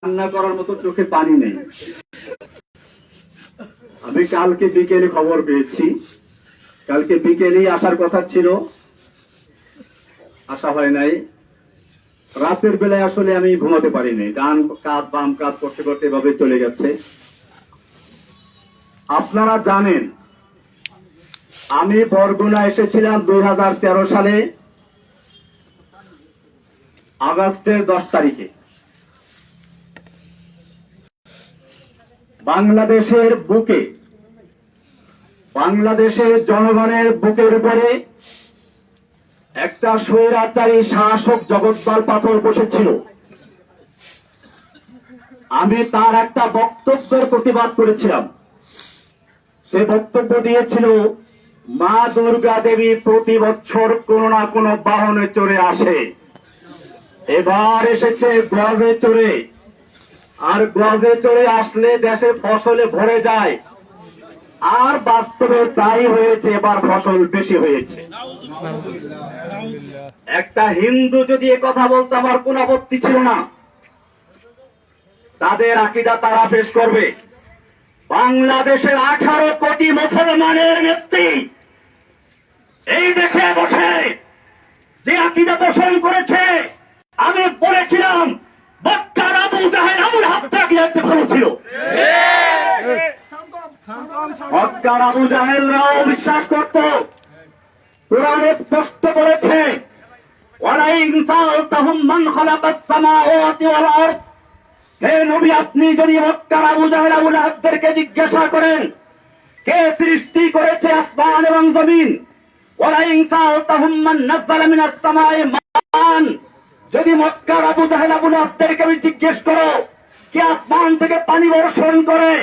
কান্না করার মতো চোখে পানি নেই। আমি কালকে বিকেলে খবর পেয়েছি, কালকে বিকেলেই আসার কথা ছিল, আসা হয় নাই। রাতের বেলায় আসলে আমি ঘুমাতে পারিনি, ডান কাঁধ বাম কাঁধ করতে করতে এভাবে চলে গেছে। আপনারা জানেন আমি বরগুনা এসেছিলাম 2013 সালে আগস্টের 10 তারিখে। বাংলাদেশের বুকে, বাংলাদেশের জনগণের বুকের উপরে একটা স্বৈরাচারী শাসক জগদ্দল পাথর বসেছিল। আমি তার একটা বক্তব্যের প্রতিবাদ করেছিলাম। সে বক্তব্য দিয়েছিল, মা দুর্গা দেবী প্রতি বছর কোন না কোন বাহনে চড়ে আসে, এবার এসেছে গজে চড়ে, আর গজে চড়ে আসলে দেশে ফসলে ভরে যায়। আর বাস্তবে তাই হয়েছে, এবার ফসল বেশি হয়েছে। একটা হিন্দু যদি এ কথা বলতে আমার কোন আপত্তি ছিল না, তাদের আকীদা তারা পেশ করবে। বাংলাদেশের 18 কোটি মুসলমানের নেত্রী এই দেশে বসে যে আকীদা পোষণ করেছে, আমি বলেছিলাম মক্কার আবু জাহেল আবুল হাবটা আকীদা ভালো ছিল। মক্কার আবু জাহেলরাও বিশ্বাস করত, কোরআনে স্পষ্ট বলেছে, ওয়ালাইন সাআলতাহুম মান খালাকাস সামাওয়াতি ওয়াল আরদ। হে নবী, আপনি যদি মক্কার আবু জাহেল আবুল হাবদেরকে জিজ্ঞাসা করেন কে সৃষ্টি করেছে আসমান এবং জমিন, ওয়ালাইন সাআলতাহুম মান নাযালা মিনাস সামাই মান, যদি মক্কার আবু জাহেল আবুল হাবদেরকে আমি জিজ্ঞেস করো কে আসমান থেকে পানি বর্ষণ করে,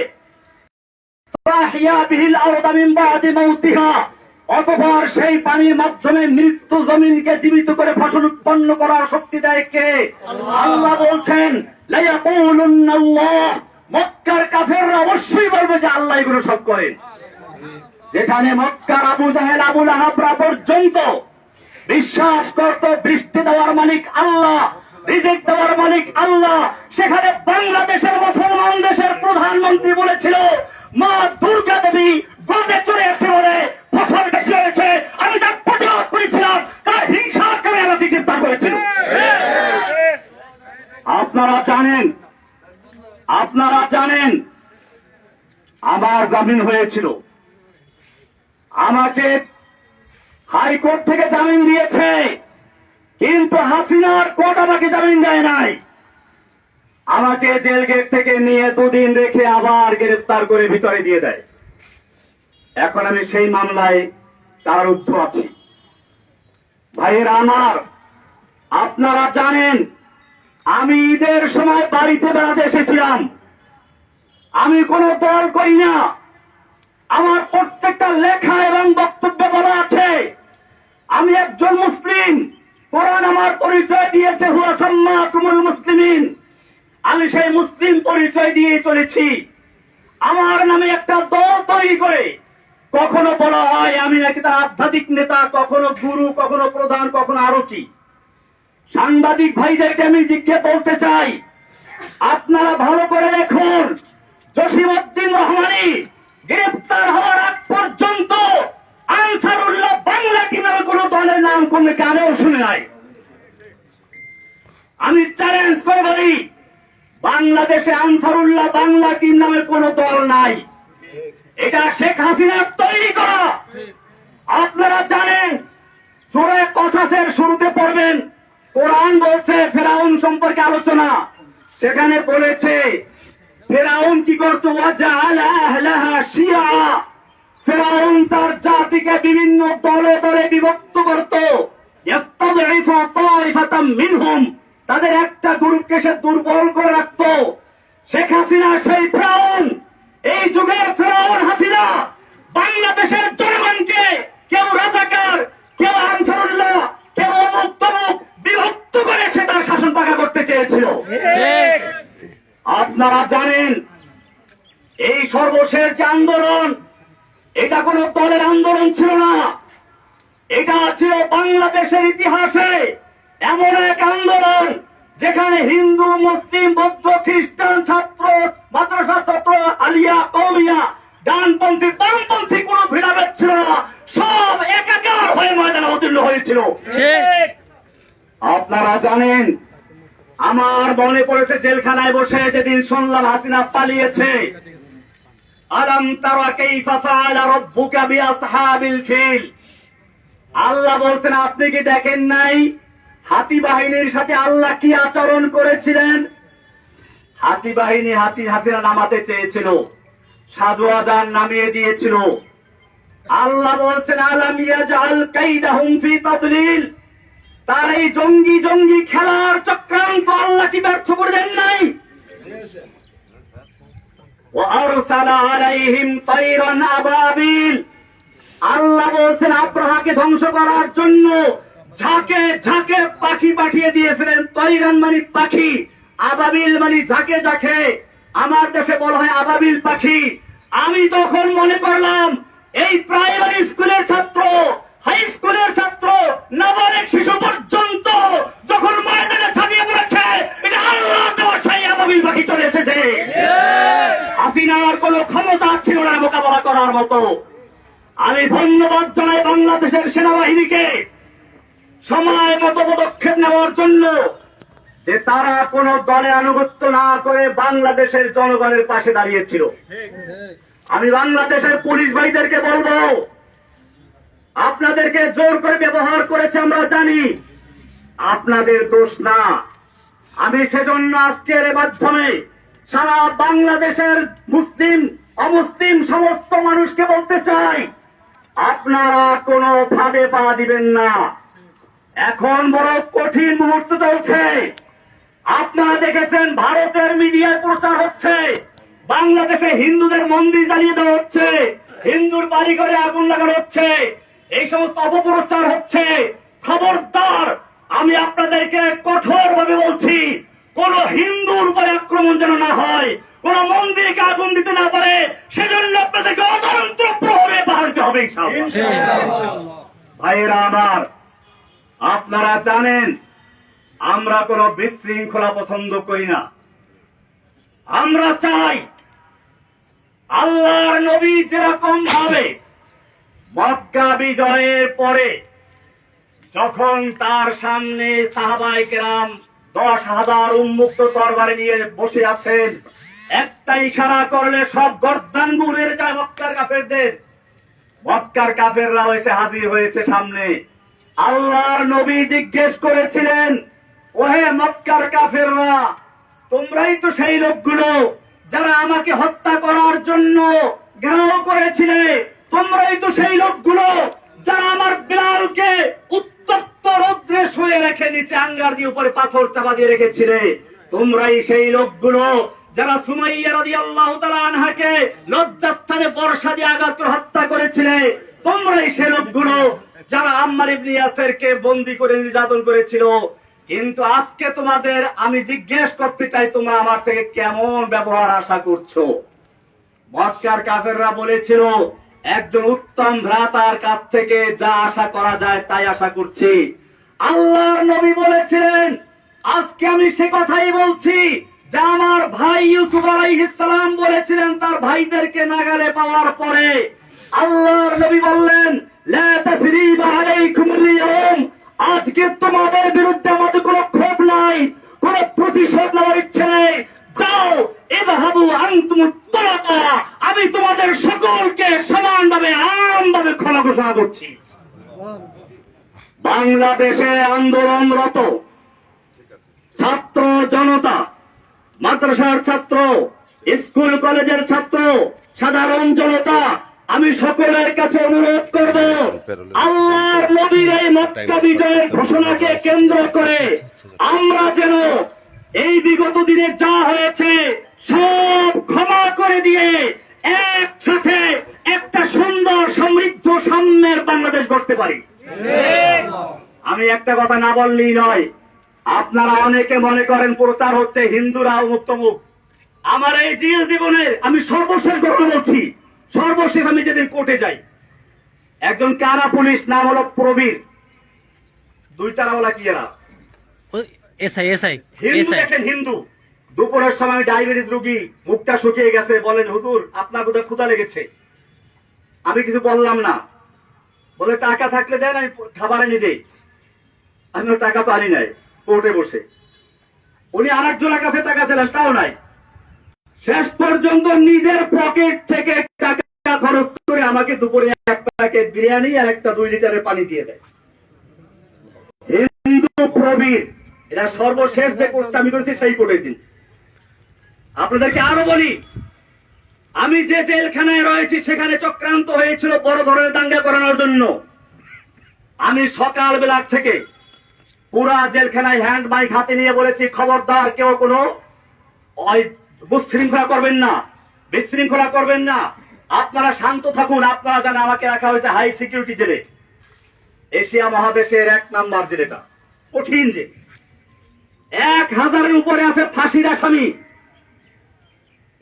অতঃপর সেই পানির মাধ্যমে মৃত্যু জমিনকে জীবিত করে ফসল উৎপন্ন করার শক্তি দেয় কে? আল্লাহ বলছেন লায়াকুলুন্নাল্লাহ। মক্কার কাফেররা অবশ্যই বলবে যে আল্লাহ এগুলো সব করেন। যেখানে মক্কার আবু জাহেল আবুল আহাবরা পর্যন্ত বিশ্বাস করত বৃষ্টি দেওয়ার মালিক আল্লাহ, রিজিক দেওয়ার মালিক আল্লাহ, সেখানে বাংলাদেশের মুসলমান দেশের প্রধানমন্ত্রী বলেছিল মা দুর্গা দেবী গজে চড়ে এসে বলে ফসল বেশি হয়েছে। আমি তার প্রতিবাদ করেছিলাম, তার হিংসার কারণে আমাকে গ্রেফতার করেছিল। আপনারা জানেন আমার জামিন হয়েছিল, আমাকে হাইকোর্ট থেকে জামিন দিয়েছে, কিন্তু হাসিনার কোর্ট আমাকে জামিন দেয় নাই। আমাকে জেল গেট থেকে নিয়ে 2 দিন রেখে আবার গ্রেফতার করে ভিতরে দিয়ে দেয়। এখন আমি সেই মামলায় কারারুদ্ধ আছি। ভাইয়েরা আমার, আপনারা জানেন আমি ঈদের সময় বাড়িতে বেড়াতে এসেছিলাম। আমি কোন দল করি না, আমার প্রত্যেকটা লেখা এবং বক্তব্যে বলা আছে আমি একজন মুসলিম। কোরআন আমার পরিচয় দিয়েছে, হুয়া সাম্মাকুমুল মুসলিমিন। আমি সেই মুসলিম পরিচয় দিয়ে চলেছি। আমার নামে একটা দল তৈরি করে কখনো বলা হয় আমি নাকি তার আধ্যাত্মিক নেতা, কখনো গুরু, কখনো প্রধান, কখনো আরো কি। সাংবাদিক ভাইদেরকে আমি জিজ্ঞেস বলতে চাই, আপনারা ভালো করে দেখুন, জসিমউদ্দিন রহমানী গ্রেফতার হওয়ার আগ পর্যন্ত আনসারুল্লাহ বাংলা টিম নামে কোন দলের নাম কোনো কানেও শুনে নাই। আমি চ্যালেঞ্জ করে বলি, বাংলাদেশে আনসারুল্লাহ বাংলা টিম নামে কোন দল নাই, এটা শেখ হাসিনার তৈরি করা। আপনারা জানেন সূরা কসাসের শুরুতে পড়বেন, কোরআন বলছে ফেরাউন সম্পর্কে আলোচনা, সেখানে বলেছে ফেরাউন কি করত, ওয়াজআলা আহলাহা শিয়া। ফেরাউন তার জাতিকে বিভিন্ন দলে দলে বিভক্ত করত, ইস্তাযঈফু তাইফাতাম মিনহুম, তাদের একটা গ্রুপকে সে দুর্বল করে রাখত। শেখ হাসিনা সেই ফেরাউন, এই যুগের ফেরাউন হাসিনা বাংলাদেশের জনগণকে কেউ রাজাকার, কেউ আনসারুল্লাহ, কেউ অমুক তমুক বিভক্ত করে সে তার শাসন পাকা করতে চেয়েছিল। আপনারা জানেন এই সর্বশেষ যে আন্দোলন, এটা কোন দলের আন্দোলন ছিল না, এটা ছিল বাংলাদেশের ইতিহাসে এমন এক আন্দোলন যেখানে হিন্দু, মুসলিম, বৌদ্ধ, খ্রিস্টান ছাত্র, মাদ্রাসা ছাত্র, আলিয়া, কওমিয়া, ডানপন্থী, বামপন্থী কোনো ভেদাভেদ ছিল না, সব একাকার হয়ে ময়দানে অবতীর্ণ হয়েছিল। আপনারা জানেন, আমার মনে পড়েছে জেলখানায় বসে যেদিন শুনলাম হাসিনা পালিয়েছে। আলাম তারা কাইফা ফাআলা রাব্বুকা বিআসহাবিল ফিল, আল্লাহ বলছেন আপনি কি দেখেন নাই হাতি বাহিনীর সাথে আল্লাহ কি আচরণ করেছিলেন? হাতি বাহিনী হাসিনা নামাতে চেয়েছিল, সাজওয়াজান নামিয়ে দিয়েছিল। আল্লাহ বলছেন আলাম ইয়াজআল কাইদাহুম ফি তাদলিল, তার এই জঙ্গি জঙ্গি খেলার চক্রান্ত আল্লাহ কি ব্যর্থ করে দেন নাই? ওয়ারসালা আলাইহিম তায়রান আবাবিল, আল্লাহ বলছেন আব্রাহাকে ধ্বংস করার জন্য ঝাঁকে ঝাঁকে পাখি পাঠিয়ে দিয়েছিলেন। তৈরান মানে পাখি, আবাবিল মানে ঝাঁকে ঝাঁকে, আমার দেশে বলা হয় আবাবিল পাখি। আমি তখন মনে করলাম এই প্রাইমারি স্কুলের ছাত্র, হাই স্কুলের ছাত্র, নাবালিক শিশু পর্যন্ত যখন ময়দানে ঝাঁপিয়ে পড়েছে, এটা আল্লাহ দেওয়া সেই আবাবিল পাখি চলে এসেছে। হাসিনার কোনো ক্ষমতা ছিল না মোকাবেলা করার মতো। আমি ধন্যবাদ জানাই বাংলাদেশের সেনাবাহিনীকে সময় মতো পদক্ষেপ নেওয়ার জন্য, যে তারা কোন দলে আনুগত্য না করে বাংলাদেশের জনগণের পাশে দাঁড়িয়েছিল। আমি বাংলাদেশের পুলিশ ভাইদেরকে বলবো, আপনাদেরকে জোর করে ব্যবহার করেছে আমরা জানি, আপনাদের দোষ না। আমি সেজন্য আজকের মাধ্যমে সারা বাংলাদেশের মুসলিম অমুসলিম সমস্ত মানুষকে বলতে চাই, আপনারা কোনো ফাঁদে পা দিবেন না। এখন বড় কঠিন মুহূর্ত চলছে। আপনারা দেখেছেন ভারতের মিডিয়ায় প্রচার হচ্ছে বাংলাদেশে হিন্দুদের মন্দির জ্বালিয়ে দেওয়া হচ্ছে, হিন্দুর বাড়ি ঘরে আগুন লাগানো হচ্ছে, এই সমস্ত অপপ্রচার হচ্ছে। খবরদার, আমি আপনাদেরকে কঠোরভাবে বলছি, কোন হিন্দুর উপরে আক্রমণ যেন না হয়, কোন মন্দিরকে আগুন দিতে না পারে, সেজন্য আপনাদেরকে অতন্ত্র প্রহরে পাহাড় দিতে হবে। ভাইয়েরা আমার, আপনারা জানেন আমরা কোন বিশৃঙ্খলা পছন্দ করি না। আমরা চাই আল্লাহর নবী যেরকম ভাবে মক্কা বিজয়ের পরে যখন তার সামনে সাহাবায়ে কেরাম 10,000 উন্মুক্ত তরবারি নিয়ে বসে আছেন, একটা ইশারা করলে সব গর্দান গুড়ের যায় মক্কার কাফেরদের। মক্কার কাফেররাও এসে হাজির হয়েছে সামনে। আল্লাহর নবী জিজ্ঞেস করেছিলেন, ওহে মক্কার কাফেররা, তোমরাই তো সেই লোকগুলো যারা আমাকে হত্যা করার জন্য ঘেরাও করেছিলে, তোমরাই তো সেই লোকগুলো যারা আমার বিলালকে উত্তপ্ত রৌদ্রে শুয়ে রেখে নিচে আঙ্গার দিয়ে উপরে পাথর চাপা দিয়ে রেখেছিলে, তোমরাই সেই লোকগুলো যারা সুমাইয়া রাদিয়াল্লাহু তাআলা আনহাকে লজ্জাস্থানে বর্ষা দিয়ে আঘাত করে হত্যা করেছিলে, তোমরাই সেই লোকগুলো যারা আম্মার ইবনে ইয়াসিরকে বন্দী করে নির্যাতন করেছিল। কিন্তু আজকে তোমাদের আমি জিজ্ঞেস করতে চাই, তোমরা আমার থেকে কেমন ব্যবহার আশা করছো? মক্কার কাফেররা বলেছিল, একজন উত্তম ভ্রাতার কাছ থেকে যা আশা করা যায় তাই আশা করছি। আল্লাহর নবী বলেছিলেন, আজকে আমি সে কথাই বলছি যা আমার ভাই ইউসুফ আলাইহিস সালাম বলেছিলেন তার ভাইদেরকে নাগালে পাওয়ার পরে। আল্লাহর নবী বললেন, লা তাসরিবা আলাইকুমুল ইয়াউম, আজকে তোমাদের বিরুদ্ধে আমাদের কোনো ক্ষোভ নাই, কোনো প্রতিশোধ নেওয়ার ইচ্ছে নেই। যাও, ইযহাবু আনতুম তুলাকা, আমি তোমাদের সকলকে সমানভাবে আমভাবে ক্ষমা ঘোষণা করছি। বাংলাদেশে আন্দোলনরত ছাত্র জনতা, মাদ্রাসার ছাত্র, স্কুল কলেজের ছাত্র, সাধারণ জনতা, আমি সকলের কাছে অনুরোধ করব, আল্লাহর নবীর এই মক্কা বিজয়ের ঘোষণাকে কেন্দ্র করে আমরা যেন এই বিগত দিনে যা হয়েছে সব ক্ষমা করে দিয়ে একসাথে একটা সুন্দর সমৃদ্ধ সাম্যের বাংলাদেশ গড়তে পারি। আমি একটা কথা না বললেই নয়, আপনারা অনেকে মনে করেন প্রচার হচ্ছে হিন্দুরা মুক্তমুখ। আমার এই জিল জীবনের আমি সর্বশেষ ঘটনা বলছি। সর্বশেষ আমি যেদিন কোর্টে যাই, একজন কারা পুলিশ, নাম হলো প্রবীর, 2 তারাওয়ালা কি এরা, এসআই হিন্দু দেখেন, হিন্দু দুপুরের সময় ডায়াবেটিস রোগী, মুখটা শুকিয়ে গেছে, বলেন হুজুর আপনার বোধহয় ক্ষুধা লেগেছে। আমি কিছু বললাম না, বলে টাকা থাকলে দেন আমি খাবার এনে দেই। আমি টাকা তো আনি নাই, কোর্টে বসে। উনি আরেকজনের কাছে টাকা ছিলেন, তাও নাই। শেষ পর্যন্ত নিজের পকেট থেকে টাকা খরচ করে আমাকে দুপুরে এক প্যাকেট বিরিয়ানি আর একটা 2 লিটারের পানি দিয়ে দেয়। হিন্দু প্রবীর, এটা সর্বশেষ যে কোর্টটা আমি করেছি সেই কোর্টের দিন। আপনাদেরকে আরো বলি, আমি যে জেলখানায় রয়েছি সেখানে চক্রান্ত হয়েছিল বড় ধরনের দাঙ্গা করানোর জন্য। আমি সকালবেলা থেকে পুরা জেলখানায় হ্যান্ড মাইক হাতে নিয়ে বলেছি, খবরদার কেউ কোনো বিশৃঙ্খলা করবেন না, বিশৃঙ্খলা করবেন না, আপনারা শান্ত থাকুন। আপনারা জানেন আমাকে রাখা হয়েছে হাই সিকিউরিটি জেলে, এশিয়া মহাদেশের 1 নম্বর জেলেটা, কঠিন জেল। 1000-এর উপরে আছে ফাঁসির আসামি,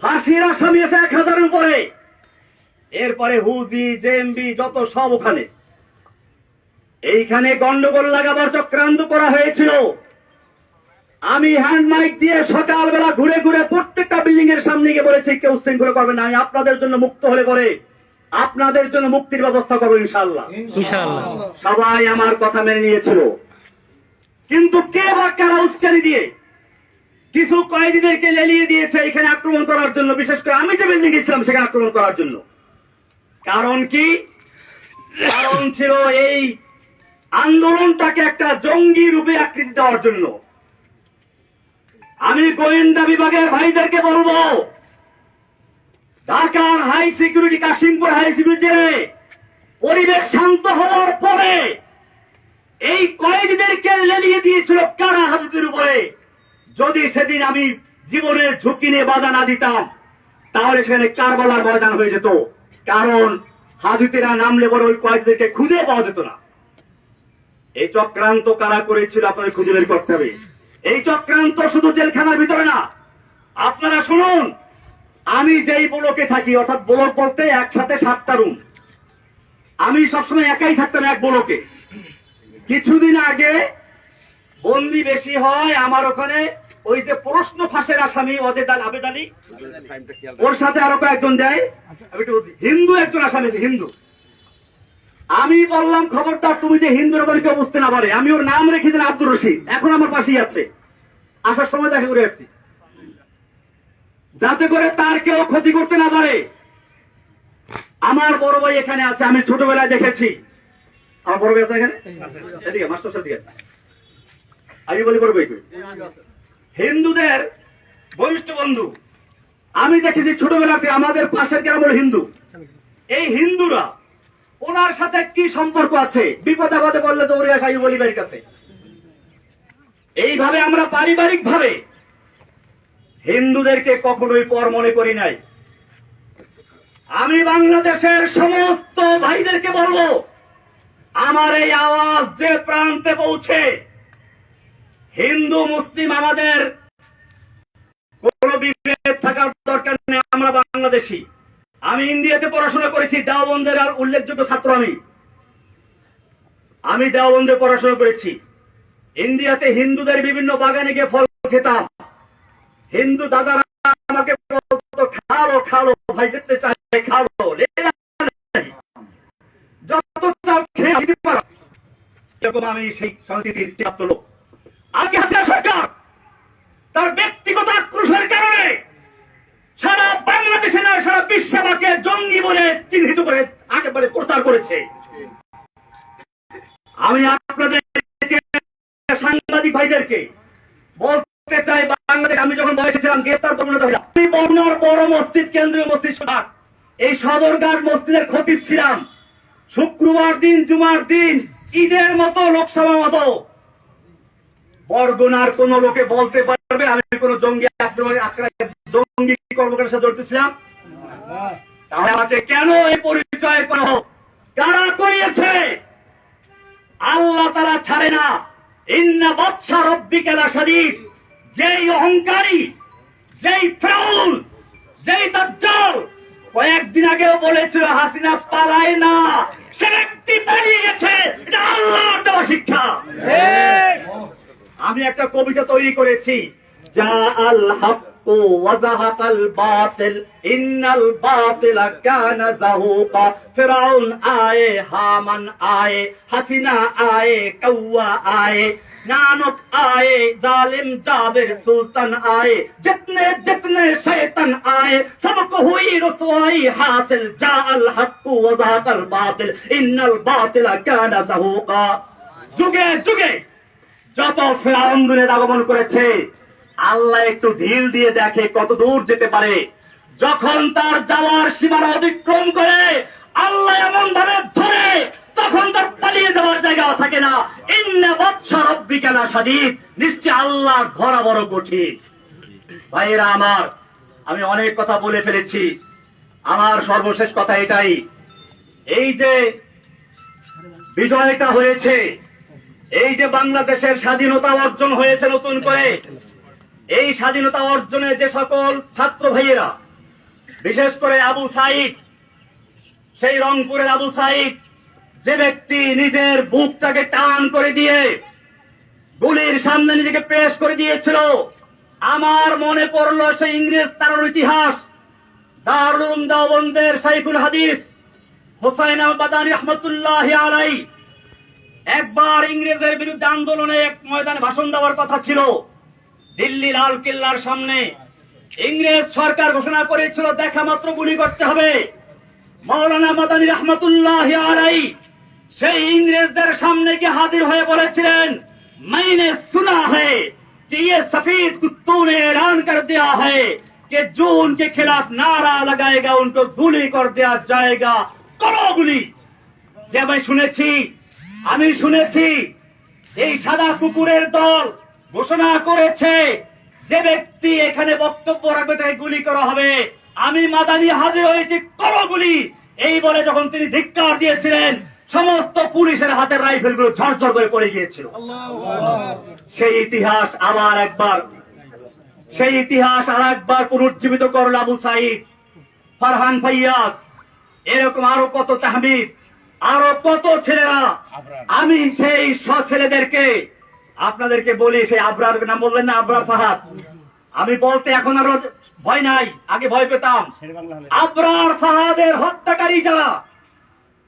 ফাঁসির আসামি আছে 1000-এর উপরে। এরপরে হুজি জেএমবি যত সব ওখানে। এইখানে গন্ডগোল লাগাবার চক্রান্ত করা হয়েছিল। আমি হ্যান্ড মাইক দিয়ে সকালবেলা ঘুরে ঘুরে প্রত্যেকটা বিল্ডিং এর সামনে গিয়ে বলেছি, কেউ শৃঙ্খলা করবে না, আমি আপনাদের জন্য মুক্ত হলে পরে আপনাদের জন্য মুক্তির ব্যবস্থা করবো ইনশাআল্লাহ। সবাই আমার কথা মেনে নিয়েছিল। কিন্তু কে বা কারা উস্কানি দিয়ে কিছু কয়েদিদেরকে লেলিয়ে দিয়েছে এখানে আক্রমণ করার জন্য, বিশেষ করে আমি যে বিল্ডিং গেছিলাম সেখানে আক্রমণ করার জন্য। কারণ কি? কারণ ছিল এই আন্দোলনটাকে একটা জঙ্গি রূপে আকৃতি দেওয়ার জন্য। আমি গোয়েন্দা বিভাগের ভাইদেরকে বলবো, ঢাকার high security, Kashimpur high security পরিবেশ শান্ত হওয়ার পরে এই কয়েদিদেরকে লেলিয়ে দিয়েছিল কারা হাজতের উপরে। যদি সেদিন আমি জীবনের ঝুঁকি নিয়ে বাধা না দিতাম তাহলে সেখানে কারবালার ময়দান হয়ে যেত। কারণ হাজতেরা নামলে পরে ওই কয়েদিদেরকে খুঁজে পাওয়া যেত না। এই চক্রান্ত কারা করেছিল আপনাদের খুঁজে বের করতে হবে। এই চক্রান্ত শুধু জেলখানার ভিতরে না, আপনারা শুনুন, আমি যেই ব্লকে থাকি, অর্থাৎ ব্লক বলতে একসাথে 7টা রুম, আমি সবসময় একাই থাকতাম এক ব্লকে। কিছুদিন আগে বন্দি বেশি হয় আমার ওখানে, ওই যে প্রশ্ন ফাঁসের আসামি আবেদ আলী, ওর সাথে আরো কয়েকজন যায়, হিন্দু একজন আসামি আছে, হিন্দু। আমি বললাম খবরদার তুমি যে হিন্দু রাজনী কেউ বুঝতে না পারে। আমি ওর নাম রেখে দিলাম আব্দুর রশিদ, এখন আমার পাশেই আছে, আসার সময় দেখা করে আসছি, যাতে করে তার কেউ ক্ষতি করতে না পারে। আমার বড় ভাই এখানে আছে, আমি ছোটবেলায় দেখেছি। আমার বড় ভাই আছে এখানে, এদিকে মাস্টার সাহেব দিকে আমি বলি বড় ভাই হিন্দুদের বরিষ্ঠ বন্ধু। আমি দেখেছি ছোটবেলাতে আমাদের পাশের গ্রাম হল হিন্দু। এই হিন্দুরা ওনার সাথে কি সম্পর্ক আছে, বিপদ আপদে বললে দৌড়ে আসা আইব আলী ভাইয়ের কাছে। এইভাবে আমরা পারিবারিক ভাবে হিন্দুদেরকে কখনোই পর মনে করি নাই। আমি বাংলাদেশের সমস্ত ভাইদেরকে বলবো, আমার এই আওয়াজ যে প্রান্তে পৌঁছে, হিন্দু মুসলিম আমাদের কোন বিভেদ থাকার দরকার নেই। আমরা বাংলাদেশী। আমি ইন্ডিয়াতে পড়াশোনা করেছি, দেওবন্দের আর উল্লেখযোগ্য ছাত্র আমি দেওবন্দে পড়াশোনা করেছি। ইন্ডিয়াতে হিন্দুদের বিভিন্ন বাগানে গিয়ে ফল খেতাম। হিন্দু দাদারা আমাকে বলতো, খালো খালো ভাই, যেতে চাই খালো, যত চাও খেয়ে দিতে পারো। এরকম আমি সেই সংস্কৃতির প্রাপ্ত লোক। আজকে হাসিনা সরকার তার ব্যক্তিগত আক্রোশের কারণে সারা বাংলাদেশে নয় সারা বিশ্বে আমাকে জঙ্গি বলে চিহ্নিত করে একেবারে প্রচার করেছে। আমি আপনাদেরকে, সাংবাদিক ভাইদেরকে বলতে চাই, বাংলাদেশ আমি যখন বয়সে ছিলাম গ্রেফতার পরিণত হলাম। আমি বর্ণার বড় মসজিদ, কেন্দ্রীয় মসজিদ সুধাক, এই সদরঘাট মসজিদের খতিব ছিলাম। শুক্রবার দিন, জুমার দিন, ঈদের মতো, লোকসভার মতো বরগুনার কোন লোকে বলতে পারবে আমি কোন জঙ্গি জঙ্গি কর্মকাণ্ডের সাথে জড়িত ছিলাম? তাহলে আমাকে কেন এই পরিচয় করা হোক? কারা করিয়েছে? আল্লাহ তারা ছাড়ে না। ইন্না বাদশা রব্বিকা লাশাদীদ। যেই অহংকারী, যেই ফিরআউন, যেই দাজ্জাল কয়েকদিন আগেও বলেছিল হাসিনা পালায় না, সে ব্যক্তি পালিয়ে গেছে। এটা আল্লাহর দেওয়া শিক্ষা। আমি একটা কবিতা তৈরি করেছি, যা আল হাক্কু ওয়া যাহাকাল বাতিল ইন্নাল বাতিলা কানা যাহুকা। ফিরাউন আয়ে, হামান আয়ে, হাসিনা আয়ে, কৌয়া আয়ে, नानक आए, जालिम जाबिर सुल्तान आए, जितने जितने शैतान आए, सबको हुई रसवाई हासिल। जाअल हक्कु व ज़ाक़ल बातिल इन्नल बातिला काना ज़हूक़ा। যুগে যুগে যত ফিরাউন দুনিয়াতে আগমন করেছে, আল্লাহ একটু ঢিল দিয়ে দেখে কত দূর যেতে পারে। যখন তার যাওয়ার সীমানা অতিক্রম করে আল্লাহ এমন ভাবে ধরে, তখন তার পালিয়ে যাওয়ার জায়গা থাকে না। ইন্না বাতশা রাব্বিকা লাশাদীদ, নিশ্চয় আল্লাহ ধরা বড় কঠিন। ভাইয়েরা আমার, আমি অনেক কথা বলে ফেলেছি, আমার সর্বশেষ কথা এটাই, এই যে বিজয়টা হয়েছে, এই যে বাংলাদেশের স্বাধীনতা অর্জন হয়েছে নতুন করে, এই স্বাধীনতা অর্জনে যে সকল ছাত্র ভাইয়েরা, বিশেষ করে আবু সাইদ, সেই রংপুরের আবু সাইদ, যে ব্যক্তি নিজের বুকটাকে টান করে দিয়ে গুলির সামনে নিজেকে পেশ করে দিয়েছিল, আমার মনে পড়ল সেই ইংরেজ তার ইতিহাস। দারুল উলুম দেওবন্দের শাইখুল হাদিস হুসাইন মাদানী রাহমাতুল্লাহি আলাইহি একবার ইংরেজের বিরুদ্ধে আন্দোলনে এক ময়দানে ভাষণ দেওয়ার কথা ছিল। দিল্লি লাল কেল্লার সামনে ইংরেজ সরকার ঘোষণা করেছিল দেখা মাত্র গুলি করতে হবে। মাওলানা মাদানী রাহমাতুল্লাহি আলাইহি সেই ইংরেজদের সামনে গিয়ে হাজির হয়ে বলেছিলেন, मैंने सुना है कि ये सफेद कुत्तों ने ऐलान कर दिया है कि जो उनके खिलाफ नारा लगाएगा उनको गुली कर दिया जाएगा, करो गुली। যে আমি শুনেছি এই সাদা কুকুরের দল ঘোষণা করেছে যে ব্যক্তি এখানে বক্তব্য রাখবে তাকে গুলি করা হবে। আমি মাদানী হাজির হয়েছি, করো গুলি। এই বলে যখন তিনি ধিক্কার দিয়েছিলেন, সমস্ত পুলিশের হাতের রাইফেলগুলো ঝরঝর করে পড়ে গিয়েছিল। সেই ইতিহাস আর একবার পুনর্জীবিত করল আবু সাইদ, ফারহান ফাইয়াজ, এরকম আরো কত তাহমিদ, আরো কত ছেলেরা। আমি সেই ছেলেদেরকে আপনাদেরকে বলি, সেই আবরার নাম বললেন না, আবরার ফাহাদ, আমি বলতে এখন আরো ভয় নাই, আগে ভয় পেতাম। আবরার ফাহাদের হত্যাকারী যারা,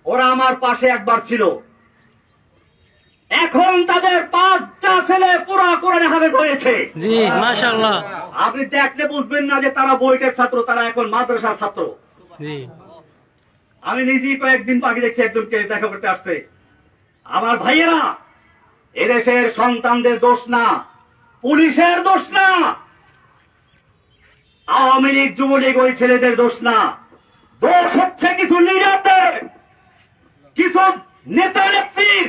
ওরা আমার পাশে একবার ছিল, এখন তাদের 5টা ছেলে পুরা কোরআনে হাফেজ হয়েছে। জি মাশাআল্লাহ। আপনি দেখলে বুঝবেন না যে তারা বইটের ছাত্র, তারা এখন মাদ্রাসার ছাত্র। জি, আমি নিজেই কয়েকদিন আগে দেখছি একজনকে দেখা করতে আসছে। আমার ভাইয়েরা, এদেশের সন্তানদের দোষ না, পুলিশের দোষ না, আওয়ামী লীগ যুবলীগ ওই ছেলেদের দোষ না, দোষ হচ্ছে কিছু লিডারদের, কিছু নেতা নেত্রীর,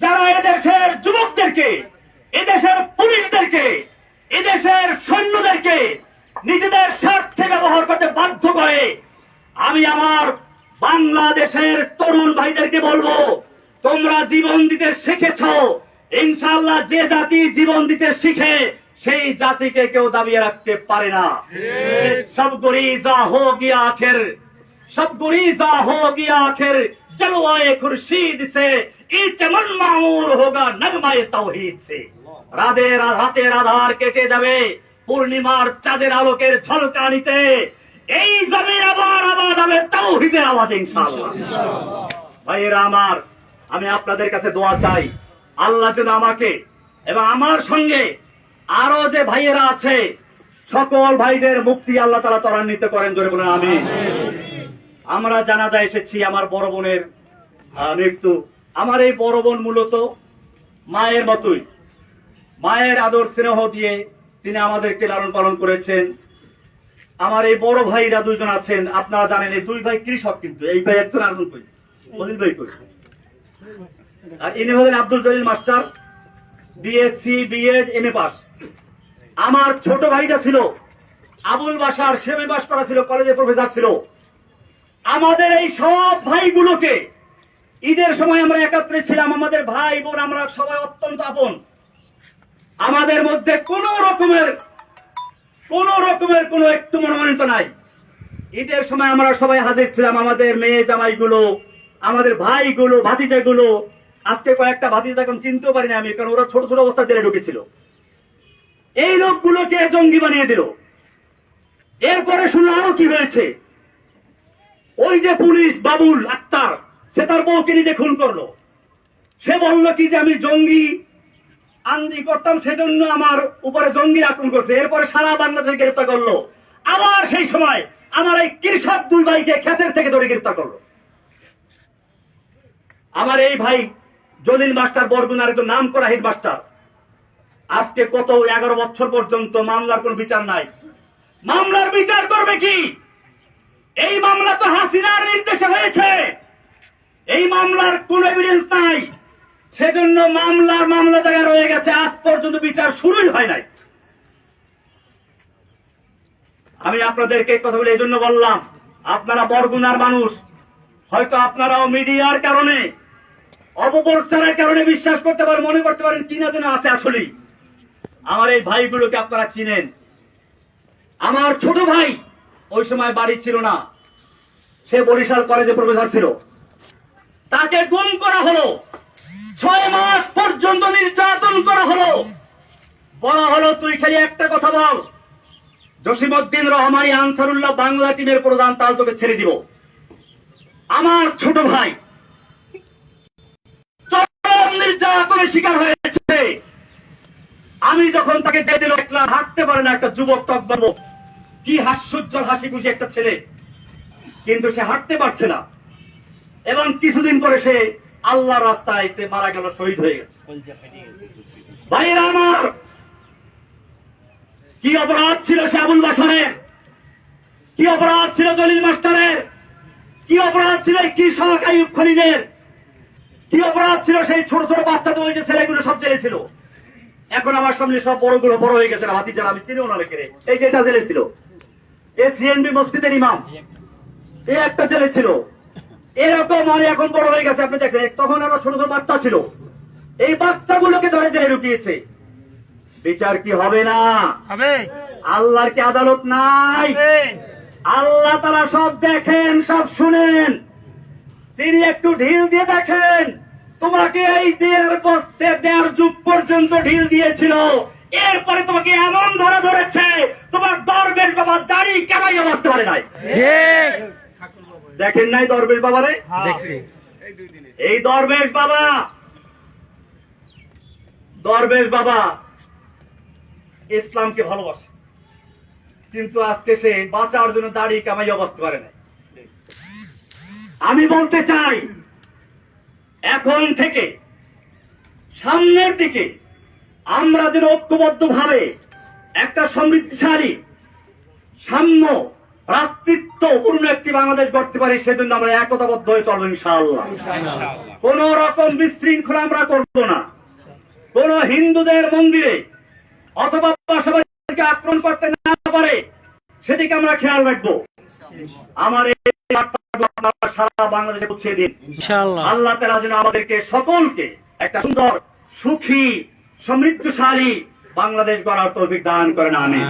যারা এদেশের যুবকদেরকে, এদেশের পুলিশদেরকে, এদেশের সৈন্যদেরকে নিজেদের স্বার্থে ব্যবহার করতে বাধ্য করে। আমি আমার বাংলাদেশের তরুণ ভাইদেরকে বলবো, তোমরা জীবন দিতে শিখেছ, ইনশাআল্লাহ যে জাতি জীবন দিতে শিখে সেই জাতিকে কেউ দাবিয়ে রাখতে পারে না। সব গরিজা হো গিয়া আখের, सब गुरीजा हो गया आखिर जलवाए खुर्शीद से, ई चमन मामूर होगा नगमाए तौहीद से। রাতের আধার কেটে যাবে পূর্ণিমার চাঁদের আলোকের ঝলকানিতে, এই জমিন আবার আবাদ হবে তাওহীদের আওয়াজে ইনশাআল্লাহ। ভাইয়েরা আমার, আমি আপনাদের কাছে দোয়া চাই, আল্লাহ যেন আমাকে এবং আমার সঙ্গে আরো যে ভাইয়েরা আছে সকল ভাইদের মুক্তি আল্লাহ তাআলা ত্বরান্বিত করেন, জোরে বলেন আমিন। আমরা জানাজা এসেছি আমার বড় বোনের মৃত্যু। আমার এই বড় বোন মূলত মায়ের মতোই, মায়ের আদর স্নেহ দিয়ে তিনি আমাদেরকে লালন পালন করেছেন। আমার এই বড় ভাইরা দুইজন আছেন, আপনারা জানেন এই দুই ভাই কৃষক, কিন্তু এই ভাই একজন আরেকজন কই বলিল ভাই কই, আর ইনি হলেন Abdul Jalil master, BSc BEd MA pass. আমার ছোট ভাইটা ছিল আবুল বাশার, সেমে পাস করা ছিল, কলেজে প্রফেসর ছিল। আমাদের এই সব ভাইগুলোকে ঈদের সময় আমরা একত্রে ছিলাম, আমাদের ভাই বোন আমরা সবাই অত্যন্ত আপন। আমাদের মধ্যে কোন রকমের কোন একটু মনোমানিত নাই। ঈদের সময় আমরা সবাই হাজির ছিলাম, আমাদের মেয়ে জামাইগুলো, আমাদের ভাইগুলো, ভাতিজাগুলো, আজকে কয়েকটা ভাতিজা এখন চিনতেও পারি না আমি, কারণ ওরা ছোট ছোট অবস্থা জেলে ঢুকেছিল। এই লোকগুলোকে জঙ্গি বানিয়ে দিল। এরপরে শুনে আরো কি হয়েছে, ওই যে পুলিশ বাবুল আক্তার, সে তার বউকে নিজে খুন করলো। সে বলল কি যে আমি জঙ্গি আন্দি করতাম, সেজন্য আমার উপরে জঙ্গি আক্রমণ করছে। এরপরে সারা বাংলাদেশে গ্রেফতার করলো। আবার সেই সময় আমার এই কৃষক দুই ভাইকে ক্ষেতের থেকে ধরে গ্রেফতার করলো। আমার এই ভাই জলিল মাস্টার বরগুনার একজন নাম করা হেডমাস্টার, আজকে কত 11 বছর পর্যন্ত মামলার কোন বিচার নাই। মামলার বিচার করবে কি? এই মামলা তো হাসিনার নির্দেশে হয়েছে, এই মামলার কোন এভিডেন্স নাই, সেজন্য মামলা জায়গায় রয়ে গেছে। আজ পর্যন্ত বিচার শুরুই হয় নাই। আমি আপনাদেরকে কথা বলে এই জন্য বললাম, আপনারা বরগুনার মানুষ, হয়তো আপনারাও মিডিয়ার কারণে অপপ্রচারের কারণে বিশ্বাস করতে পারেন, মনে করতে পারেন কিনা যেন আছে। আসলেই আমার এই ভাইগুলোকে আপনারা চিনেন। আমার ছোট ভাই ওই সময় বাড়ি ছিল না, সে বরিশাল কলেজে প্রফেসর ছিল। তাকে গুম করা হলো, 6 মাস পর্যন্ত নির্যাতন করা হলো। বলা হলো তুই খালি একটা কথা বল, জসিমউদ্দিন রহমানী আনসারুল্লাহ বাংলা টিমের প্রধান, তাল তোকে ছেড়ে দিব। আমার ছোট ভাই চরম নির্যাতনের শিকার হয়েছে। আমি যখন তাকে যেতে দেখলাম, হাঁটতে পারে না, একটা যুবক তকদর্ব, কি হাস্যোজ্জ্বল হাসি খুশি একটা ছেলে, কিন্তু সে হাঁটতে পারছে না। এবং কিছুদিন পরে সে আল্লাহর রাস্তায় মারা গেল, শহীদ হয়ে গেছে। ভাইয়েরা আমার, কি অপরাধ ছিল সে আবুল বাশারের, কি অপরাধ ছিল জলিল মাস্টারের, কি অপরাধ ছিল এই কৃষক আইয়ুব খলিলের, কি অপরাধ ছিল সেই ছোট ছোট বাচ্চাদের, ওই যে ছেলেগুলো সব জেলে ছিল। এখন আমার সামনে সব বড়গুলো বড় হয়ে গেছে, ভাতিজারা, আমি চিনিও না রেখে। এই যে এটা জেলে ছিল, এ সিএনবি মসজিদের ইমাম, এ একটা জেলে ছিল। এরকম মানে এখন বড় হয়ে গেছে। আপনি দেখছেন, তখন আরো ছোট ছোট বাচ্চা ছিল, এই বাচ্চাগুলোকে ধরে জেলে ঢুকিয়েছে। বিচার কি হবে না? আল্লাহর কি আদালত নাই? আল্লাহ তাআলা সব দেখেন, সব শুনেন। তিনি একটু ঢিল দিয়ে দেখেন, তোমাকে এই দেড় যুগ পর্যন্ত ঢিল দিয়েছিল, এরপরে তোমাকে এমন ধরেছে, তোমার দরবেশ বাবা দাড়ি কেমাইয়া মারতে পারে নাই। দেখেন নাই দরবেশ বাবারে? দেখছি। এই দরবেশ বাবা ইসলামকে ভালোবাসে, কিন্তু আজকে সে বাঁচার জন্য দাড়ি কামাইয়া বাঁচতে পারে না। আমি বলতে চাই, এখন থেকে সামনের দিকে আমরা যেন ঐক্যবদ্ধ ভাবে একটা সমৃদ্ধশালী, সাম্য, ভ্রাতৃত্বপূর্ণ একটি বাংলাদেশ গড়তে পারি, সেজন্য আমরা একতাবদ্ধ হয়ে চলবো ইনশাআল্লাহ। কোন রকম বিশৃঙ্খলা আমরা করব না। কোন হিন্দুদের মন্দিরে অথবা সবাইকে আক্রমণ করতে না পারে সেদিকে আমরা খেয়াল রাখবো। আমার এই সারা বাংলাদেশে পৌঁছে দিন ইনশাআল্লাহ। আল্লাহ তাআলা যেন আমাদেরকে সকলকে একটা সুন্দর, সুখী, সমৃদ্ধশালী বাংলাদেশ গড়ার তৌফিক দান করেন। আমিন।